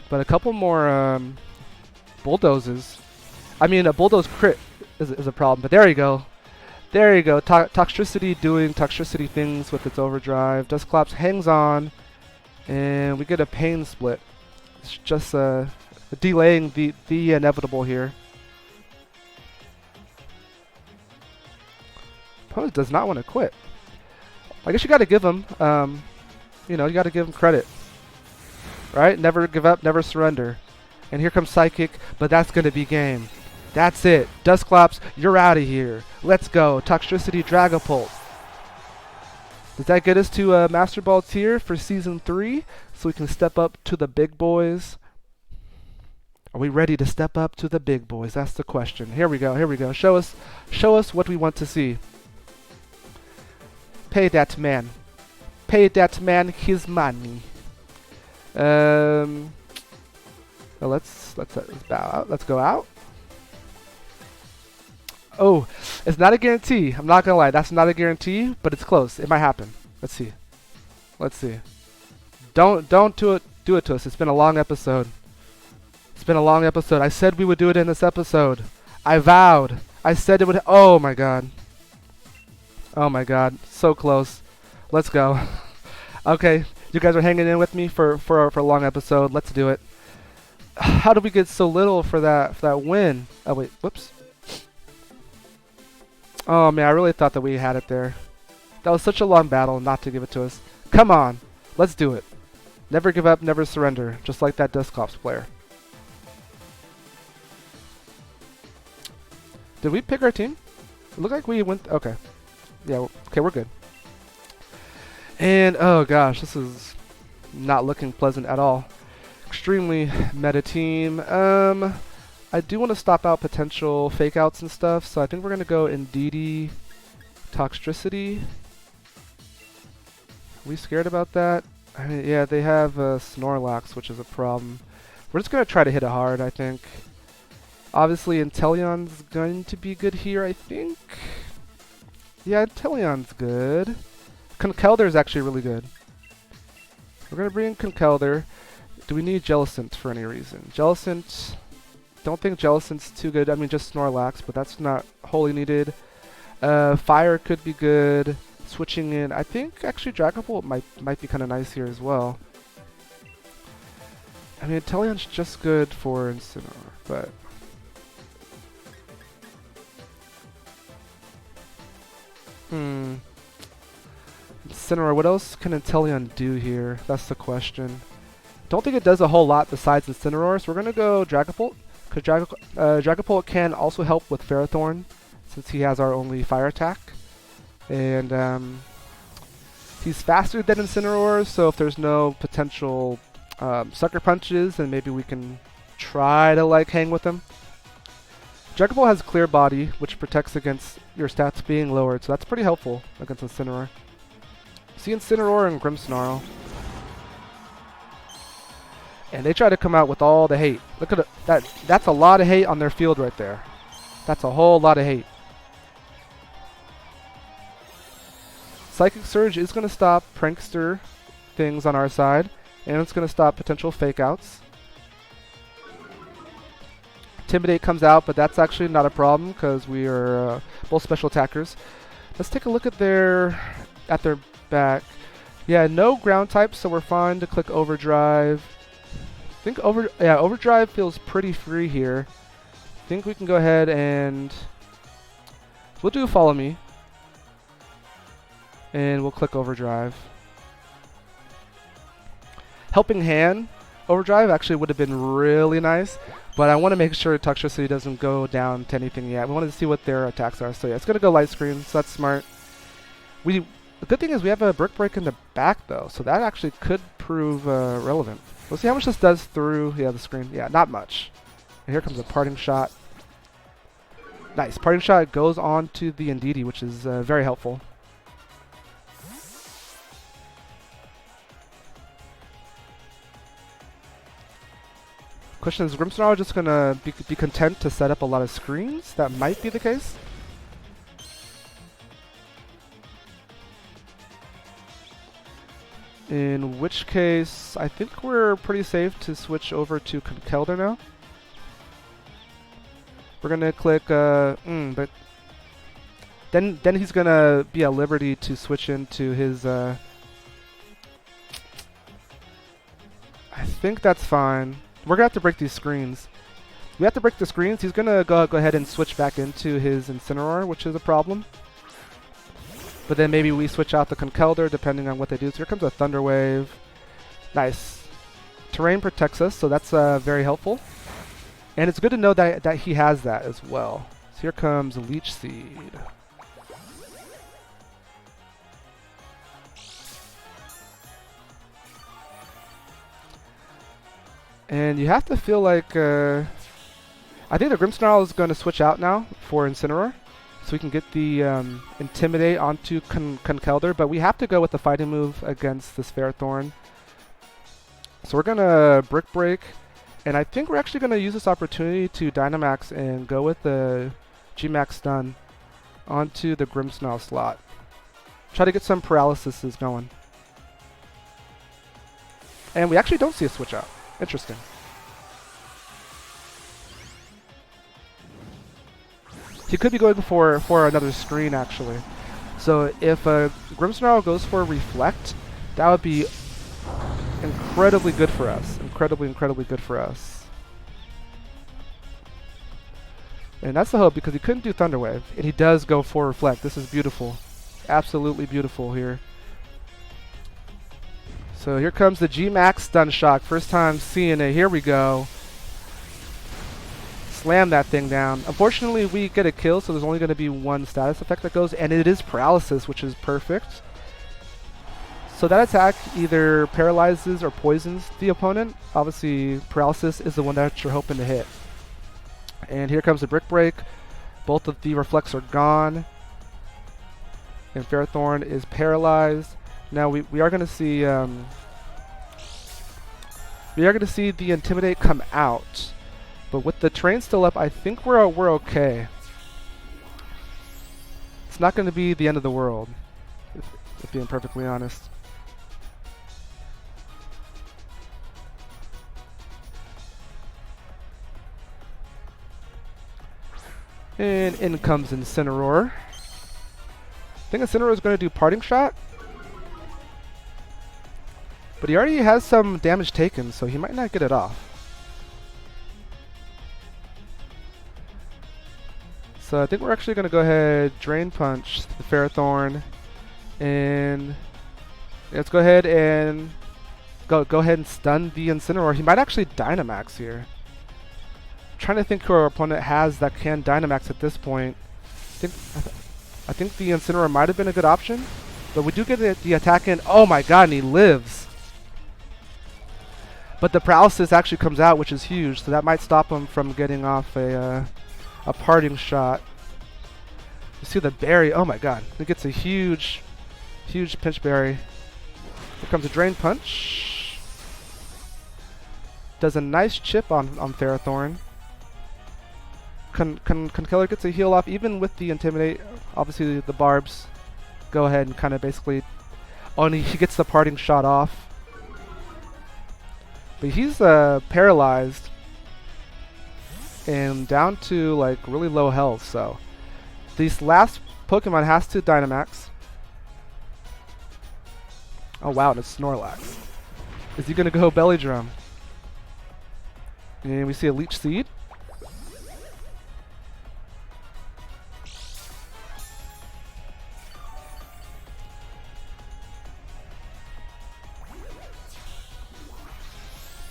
But a couple more Bulldozes. I mean, a Bulldoze crit is a problem, but there you go. There you go. Toxtricity doing Toxtricity things with its Overdrive. Dusclops hangs on, and we get a Pain Split. It's just delaying the inevitable here. Opponent does not want to quit. I guess you got to give him, you know, you got to give him credit, right? Never give up, never surrender. And here comes Psychic, but that's going to be game. That's it. Dusclops, you're out of here. Let's go. Toxtricity Dragapult. Does that get us to Master Ball tier for Season 3? So we can step up to the big boys? Are we ready to step up to the big boys? That's the question. Here we go. Here we go. Show us what we want to see. Pay that man. Pay that man his money. Let's bow out. Let's go out. Oh, it's not a guarantee. I'm not gonna lie, that's not a guarantee, but it's close. It might happen. Let's see. Let's see. Don't do it to us. It's been a long episode. It's been a long episode. I said we would do it in this episode. I vowed. I said it would. Oh my god. Oh my god. So close. Let's go. Okay, you guys are hanging in with me for a long episode. Let's do it. How did we get so little for that win? Oh wait, whoops. Oh man, I really thought that we had it there. That was such a long battle not to give it to us. Come on, let's do it. Never give up, never surrender, just like that Dusclops player. Did we pick our team? It looked like we went. Okay, yeah. Okay, we're good. And oh gosh, this is not looking pleasant at all. Extremely meta team. I do want to stop out potential fake outs and stuff, so I think we're going to go Indeedee, Toxtricity. Are we scared about that? I mean, yeah, they have Snorlax, which is a problem. We're just going to try to hit it hard, I think. Obviously, Inteleon's going to be good here, I think. Yeah, Inteleon's good. Conkeldurr is actually really good. We're going to bring in Conkeldurr. Do we need Jellicent for any reason? Jellicent... Don't think Jellicent's too good. I mean, just Snorlax, but that's not wholly needed. Fire could be good. Switching in, I think actually Dragapult might be kind of nice here as well. I mean, Inteleon's just good for Incineroar, but Incineroar. What else can Inteleon do here? That's the question. Don't think it does a whole lot besides Incineroar, so we're gonna go Dragapult. Because Dragapult can also help with Ferrothorn, since he has our only fire attack. And he's faster than Incineroar, so if there's no potential sucker punches, then maybe we can try to like hang with him. Dragapult has Clear Body, which protects against your stats being lowered, so that's pretty helpful against Incineroar. See Incineroar and Grimmsnarl. And they try to come out with all the hate. Look at that. That's a lot of hate on their field right there. That's a whole lot of hate. Psychic Surge is going to stop prankster things on our side. And it's going to stop potential fake outs. Intimidate comes out, but that's actually not a problem because we are both special attackers. Let's take a look at their back. Yeah, no ground types, so we're fine to click Overdrive. I think Overdrive feels pretty free here. I think we can go ahead and we'll do Follow Me. And we'll click Overdrive. Helping Hand Overdrive actually would have been really nice, but I want to make sure Toxtricity doesn't go down to anything yet. We want to see what their attacks are. So yeah, it's going to go Light Screen, so that's smart. The good thing is we have a Brick Break in the back though, so that actually could prove relevant. We'll see how much this does through the screen. Yeah, not much. And here comes a Parting Shot. Nice. Parting Shot goes on to the Indeedee, which is very helpful. Question is Grimmsnarl just going to be content to set up a lot of screens? That might be the case. In which case, I think we're pretty safe to switch over to Conkeldurr now. We're gonna click, but then he's gonna be at liberty to switch into his. I think that's fine. We're gonna have to break these screens. We have to break the screens. He's gonna go ahead and switch back into his Incineroar, which is a problem. But then maybe we switch out the Conkeldurr depending on what they do. So here comes a Thunder Wave. Nice. Terrain protects us, so that's very helpful. And it's good to know that he has that as well. So here comes Leech Seed. And you have to feel like, I think the Grimmsnarl is going to switch out now for Incineroar. So we can get the Intimidate onto Conkeldurr, but we have to go with the fighting move against this Ferrothorn. So we're going to Brick Break, and I think we're actually going to use this opportunity to Dynamax and go with the G-Max Stun onto the Grimmsnarl slot. Try to get some paralysis going. And we actually don't see a switch out. Interesting. He could be going for another screen, actually. So if Grimmsnarl goes for a Reflect, that would be incredibly good for us. Incredibly good for us. And that's the hope, because he couldn't do Thunder Wave. And he does go for Reflect. This is beautiful. Absolutely beautiful here. So here comes the G-Max Stun Shock. First time seeing it. Here we go. Slam that thing down. Unfortunately, we get a kill, so there's only going to be one status effect that goes, and it is Paralysis, which is perfect. So that attack either paralyzes or poisons the opponent. Obviously, Paralysis is the one that you're hoping to hit. And here comes the Brick Break. Both of the Reflects are gone. And Ferrothorn is paralyzed. Now we are going to see the Intimidate come out, but with the terrain still up, I think we're okay. It's not going to be the end of the world, if being perfectly honest. And in comes Incineroar. I think Incineroar is going to do Parting Shot. But he already has some damage taken, so he might not get it off. So I think we're actually going to go ahead, Drain Punch the Ferrothorn, and let's go ahead and go ahead and stun the Incineroar. He might actually Dynamax here. I'm trying to think who our opponent has that can Dynamax at this point. I think the Incineroar might have been a good option, but we do get the attack in. Oh my god, and he lives. But the Paralysis actually comes out, which is huge, so that might stop him from getting off a Parting Shot. You see the berry. Oh my god. He gets a huge pinch berry. Here comes a Drain Punch. Does a nice chip on Ferrothorn. Conkeldurr gets a heal off, even with the Intimidate. Obviously the barbs go ahead and kind of basically... Oh, and he gets the Parting Shot off. But he's paralyzed and down to like really low health, so this last Pokemon has to Dynamax. Oh wow, and it's Snorlax. Is he gonna go Belly Drum? And we see a Leech Seed.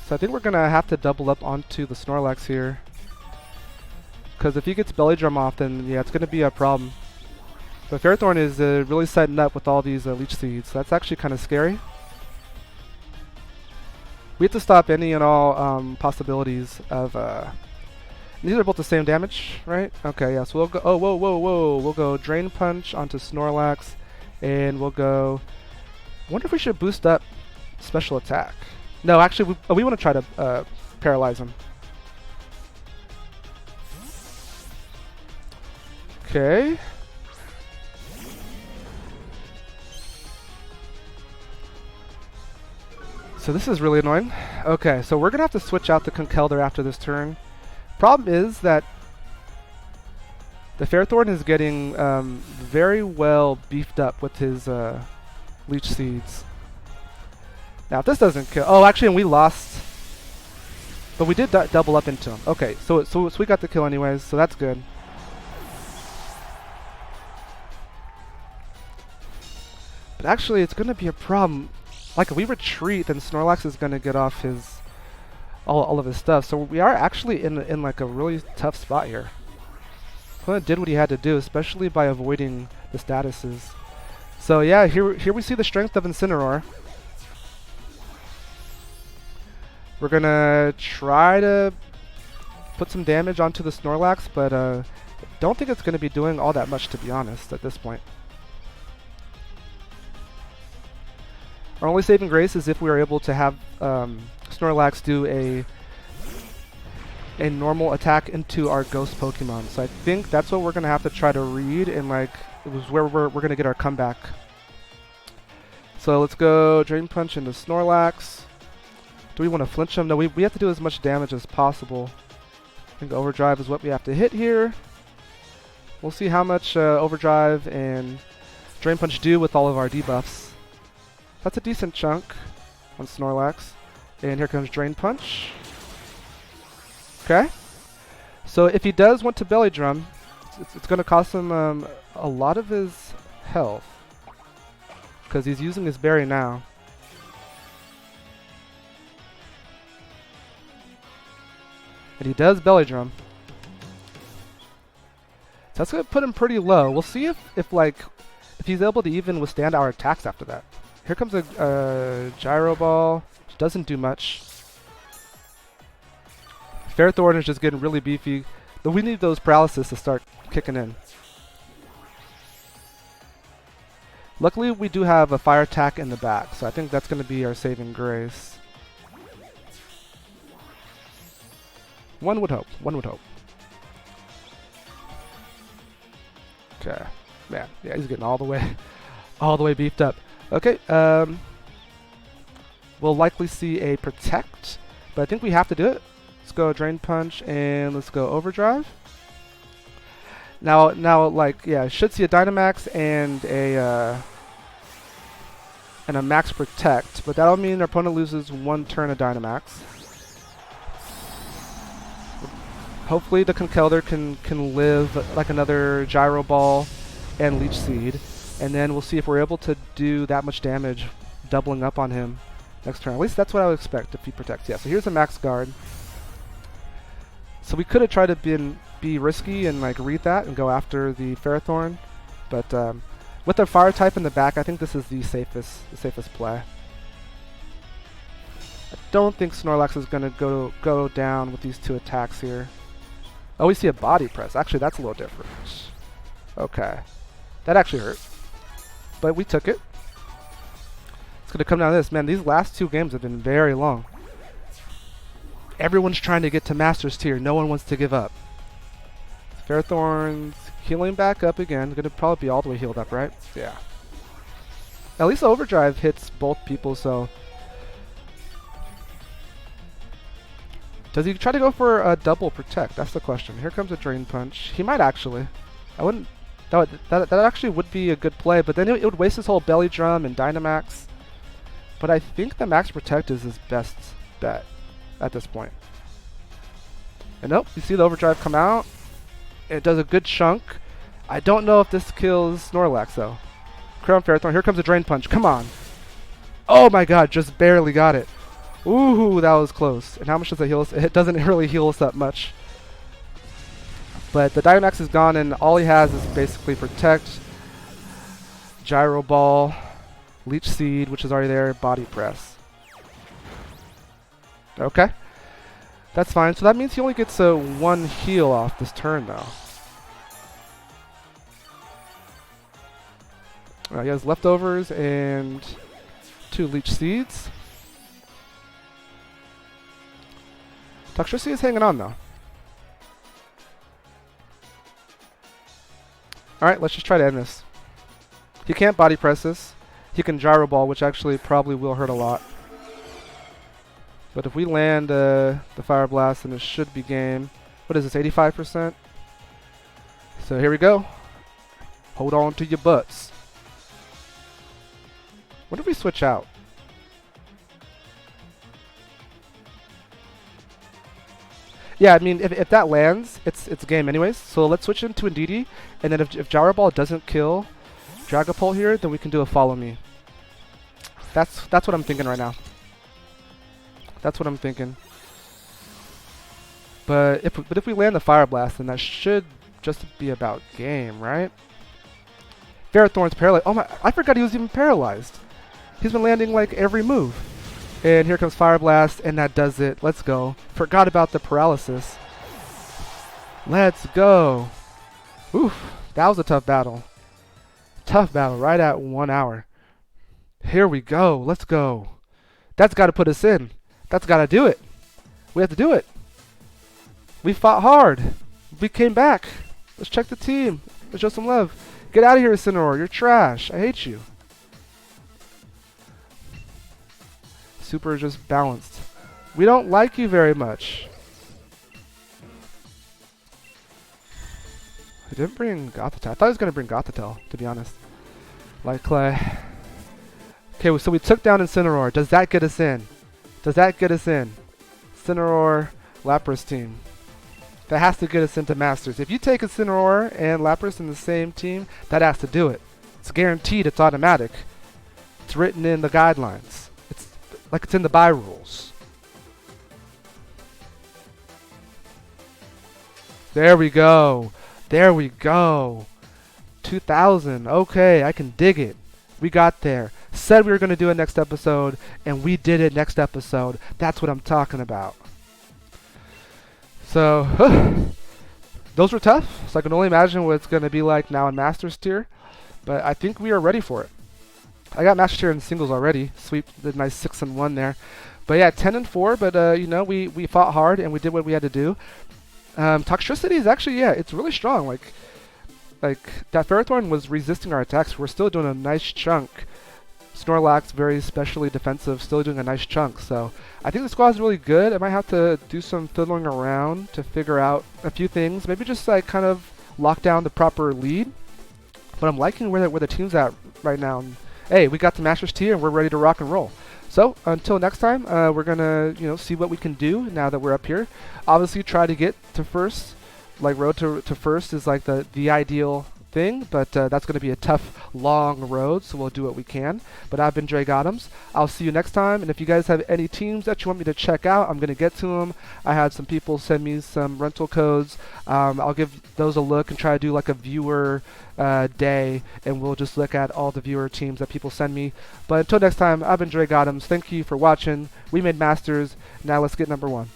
So I think we're going to have to double up onto the Snorlax here. Because if he gets Belly Drum off, then yeah, it's going to be a problem. But Ferrothorn is really setting up with all these Leech Seeds. So that's actually kind of scary. We have to stop any and all possibilities of... these are both the same damage, right? Okay, yeah, so we'll go... Oh, whoa. We'll go Drain Punch onto Snorlax. And we'll go... I wonder if we should boost up Special Attack. No, actually, we want to try to paralyze him. Okay. So this is really annoying. Okay, so we're going to have to switch out the Conkeldurr after this turn. Problem is that the Ferrothorn is getting very well beefed up with his Leech Seeds. Now, if this doesn't kill... Oh, actually, and we lost. But we did double up into him. Okay, so we got the kill anyways, so that's good. But actually, it's going to be a problem. Like, if we retreat, then Snorlax is going to get off his all of his stuff. So we are actually in like a really tough spot here. Opponent did what he had to do, especially by avoiding the statuses. So yeah, here we see the strength of Incineroar. We're gonna try to put some damage onto the Snorlax, but don't think it's gonna be doing all that much, to be honest, at this point. Our only saving grace is if we are able to have Snorlax do a normal attack into our ghost Pokemon. So I think that's what we're gonna have to try to read, and like it was where we're gonna get our comeback. So let's go Drain Punch into Snorlax. Do we want to flinch him? No, we have to do as much damage as possible. I think Overdrive is what we have to hit here. We'll see how much Overdrive and Drain Punch do with all of our debuffs. That's a decent chunk on Snorlax. And here comes Drain Punch. Okay. So if he does want to Belly Drum, it's going to cost him a lot of his health, because he's using his berry now. And he does Belly Drum. So that's going to put him pretty low. We'll see if he's able to even withstand our attacks after that. Here comes a Gyro Ball, which doesn't do much. Ferrothorn is just getting really beefy. But we need those paralysis to start kicking in. Luckily, we do have a fire attack in the back, so I think that's going to be our saving grace. One would hope. One would hope. Okay. Man, yeah, he's getting all the way beefed up. Okay, we'll likely see a Protect, but I think we have to do it. Let's go Drain Punch, and let's go Overdrive. Now, like, yeah, should see a Dynamax and a Max Protect, but that'll mean our opponent loses one turn of Dynamax. Hopefully the Conkeldurr can live like another Gyro Ball and Leech Seed, and then we'll see if we're able to do that much damage, doubling up on him next turn. At least that's what I would expect if he protects. Yeah, so here's a Max Guard. So we could have tried to be risky and like read that and go after the Ferrothorn, but with the Fire type in the back, I think this is the safest play. I don't think Snorlax is going to go down with these two attacks here. Oh, we see a Body Press. Actually, that's a little different. Okay. That actually hurt. But we took it. It's going to come down to this. Man, these last two games have been very long. Everyone's trying to get to Masters tier. No one wants to give up. Ferrothorn's healing back up again. Going to probably be all the way healed up, right? Yeah. At least Overdrive hits both people, so... Does he try to go for a double Protect? That's the question. Here comes a Drain Punch. He might actually. I wouldn't... That actually would be a good play, but then it would waste his whole Belly Drum and Dynamax. But I think the Max Protect is his best bet at this point. And nope, you see the Overdrive come out. It does a good chunk. I don't know if this kills Snorlax though. Crown Ferrothorn, here comes a Drain Punch. Come on. Oh my god, just barely got it. Ooh, that was close. And how much does it heal us? It doesn't really heal us that much. But the Dynamax is gone, and all he has is basically Protect, Gyro Ball, Leech Seed, which is already there, Body Press. Okay. That's fine. So that means he only gets one heal off this turn, though. He has Leftovers and 2 Leech Seeds. Toxtricity is hanging on, though. Alright, let's just try to end this. He can't Body Press this. He can Gyro Ball, which actually probably will hurt a lot. But if we land the Fire Blast, then it should be game. What is this, 85%? So here we go. Hold on to your butts. What if we switch out? Yeah, I mean, if that lands, it's game anyways. So let's switch into Indeedee, and then if Gyro Ball doesn't kill Dragapult here, then we can do a Follow Me. That's what I'm thinking right now. That's what I'm thinking. But if we land the Fire Blast, then that should just be about game, right? Ferrothorn's paralyzed. Oh my! I forgot he was even paralyzed. He's been landing like every move. And here comes Fire Blast, and that does it. Let's go. Forgot about the paralysis. Let's go. Oof, that was a tough battle. Tough battle, right at 1 hour. Here we go. Let's go. That's got to put us in. That's got to do it. We have to do it. We fought hard. We came back. Let's check the team. Let's show some love. Get out of here, Incineroar. You're trash. I hate you. Super just balanced. We don't like you very much. He didn't bring Gothitelle. I thought he was going to bring Gothitelle, to be honest. Like Clay. Okay, so we took down Incineroar. Does that get us in? Does that get us in? Incineroar, Lapras team. That has to get us into Masters. If you take Incineroar and Lapras in the same team, that has to do it. It's guaranteed. It's automatic. It's written in the guidelines. It's like it's in the buy rules. There we go. There we go. 2,000. Okay, I can dig it. We got there. Said we were going to do it next episode, and we did it next episode. That's what I'm talking about. So, those were tough. So I can only imagine what it's going to be like now in Masters tier. But I think we are ready for it. I got Masters tier in singles already. Sweep the nice 6-1 there. But yeah, 10-4. But you know, we fought hard and we did what we had to do. Toxtricity is actually, yeah, it's really strong. Like that Ferrothorn was resisting our attacks. We're still doing a nice chunk. Snorlax, very specially defensive, still doing a nice chunk. So I think the squad's really good. I might have to do some fiddling around to figure out a few things. Maybe just like kind of lock down the proper lead. But I'm liking where the team's at right now. And, hey, we got the Masters tier and we're ready to rock and roll. So until next time, we're gonna see what we can do now that we're up here. Obviously, try to get to first. Like road to first is like the ideal thing, but that's going to be a tough, long road, so we'll do what we can. But I've been Drake Adams. I'll see you next time, and if you guys have any teams that you want me to check out, I'm going to get to them. I had some people send me some rental codes. I'll give those a look and try to do like a viewer day, and we'll just look at all the viewer teams that people send me. But until next time, I've been Drake Adams. Thank you for watching. We made Masters. Now let's get number 1.